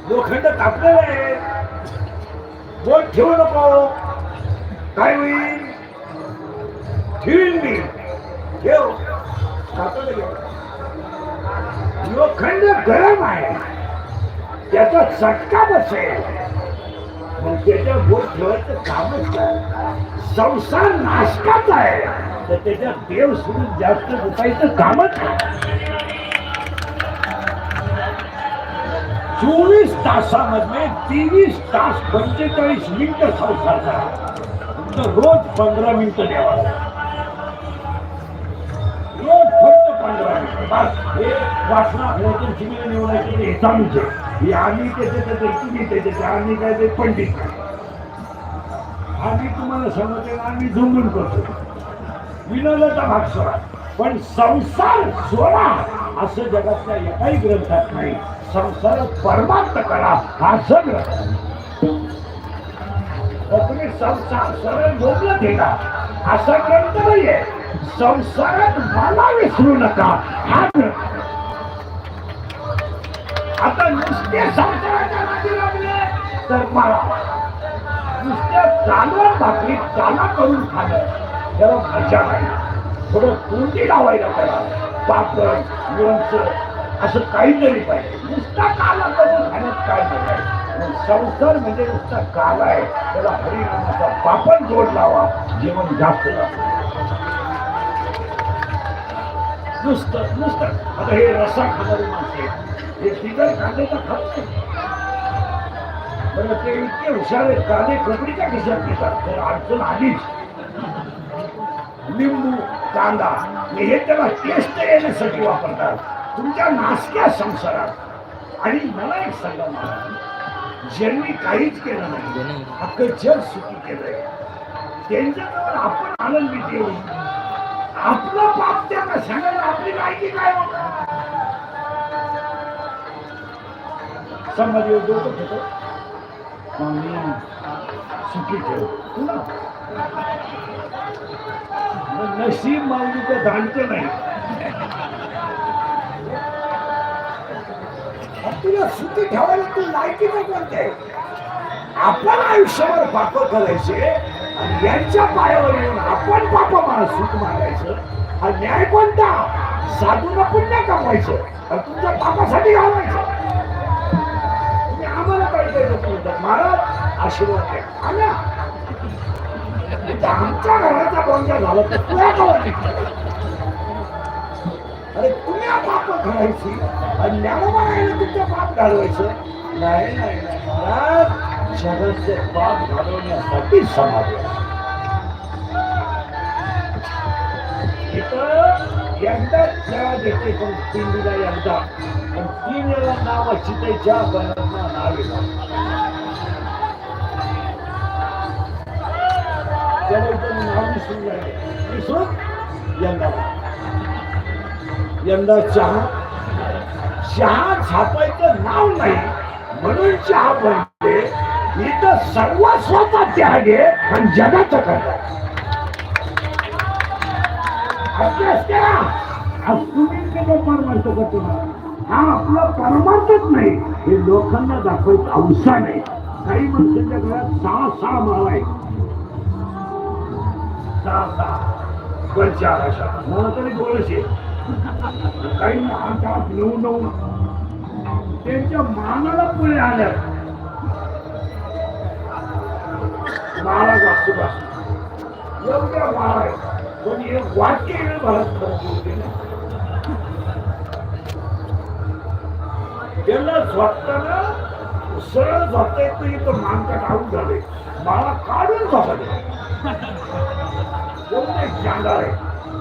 लोखंड तापलेलं आहे, बोट ठेवू नको. काय होईल? ठेवीन मी. ठेव. लोखंड गरम आहे, त्याचा चटका बसेल, मग त्याच्या बोट ठेवायचं कामच काय? संसार नाशकाचा आहे, तर त्याच्या देव सोडून जास्त गुतायचं कामच काय? 24 तासामध्ये 23 तास 45 मिनिटं संसार करा. रोज 15 मिनिटं द्यावा. रोज फक्त 15 मिनिटं बस. हे वाचना शिबिर निवडायचे हे चालूच आहे. आम्ही त्याचे तुम्ही त्याचे आम्ही काय ते पंडित नाही. आम्ही तुम्हाला सांगतो आम्ही जमून करतो विनोदाचा भाग सोडा, पण संसार सोडा असं जगातल्या एकाही ग्रंथात नाही. संसार परमार्थ करा असं ग्रंथ. तुम्ही संसार सरळ बोललं गेला असा ग्रंथ नाहीये. संसारात मला विसरू नका हा ग्रंथ. आता नुसते संसाराच्या नादी लागले तर मला नुसत्या चालवण भाकरी चाला करून खाणं त्याला मजा नाही. थोडं तोंडी लावायला करा. पापड लोणचं असं काहीतरी पाहिजे. नुसता काला करून खाण्यात काय नाही. संसार म्हणजे नुसता काला आहे, त्याला हरिनामाचा पापड जोड लावा, जेवण जास्त लागतं. नुसतं नुसतं आता हे रसा खाणारी माणसे हे तिघर कांदे तर खात नाही. बरं ते इतके हुशार आहेत, कांदे खोबरीच्या खिशात घेतात. तर अडचण आलीच. लिंबू कांदा हे त्याला टेस्ट येण्यासाठी वापरतात तुमच्या नासक्या संसारात. आणि मला एक सांगा, ज्यांनी काहीच केलं नाही, अख्खं जग सुखी केलंय, त्यांच्याजवळ आपण आनंदित येऊ. आपलं पाप त्यांना सांगायला आपली लायकी काय होत? समाज डोकं ठेवतो सुखी ठेव. नशीब माऊली तर जाणतं नाही. तुला सुखी ठेवायला तू लायकी नाही कोणते. आपण आयुष्यावर पाप करायचे आणि यांच्या पायावर येऊन आपण पाप मला सुख मागायचं. हा न्याय कोणता? साधूला पुण्य कमवायचं आणि तुमच्या पापासाठी घालायचं. तुम्ही आम्हाला कळतंय महाराज आशीर्वाद द्या आल्या. आमच्या घराचा बोंजा झाला तर तुला कळत. अरे तुम्ही पाप करायची आणि ज्ञानोबाला तुमचं पाप घालवायचं नाही. नाही महाराज, जगाचे पाप घालवण्यासाठी समाज इथं एकदा चहा देते, पण 3 दिला एकदा, पण 3 वेळा नावाची ते चहा बनवत नाव विसरून यंदा चहा छापायचं नाव नाही म्हणून चहा बनते. इथं सर्वस्वाचा त्याग आहे आणि जगाचं करतात. अभ्यास करा. परमार्थ करतो हा आपला परमार्थच नाही. हे लोकांना दाखवायचं अवसा नाही. काही माणसांच्या घरात 6 माळ आहे. 6 अशा मला तरी बोलायचे. काही 8, 9 त्यांच्या मानाला पुढे आल्या माळा जास्त एवढ्या माळा आहे. पण हे वाक्य भारत त्यांना स्वतःला सरळ जाता येत नाही. तर मानका काढून झाले, माळा काढून जातात. जाणार आहे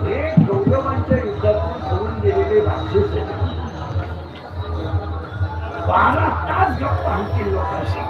हे गौरवांच्या युद्धातून सोडून गेलेले राक्षस 12 तास गप्पा आणखी लोकांशी.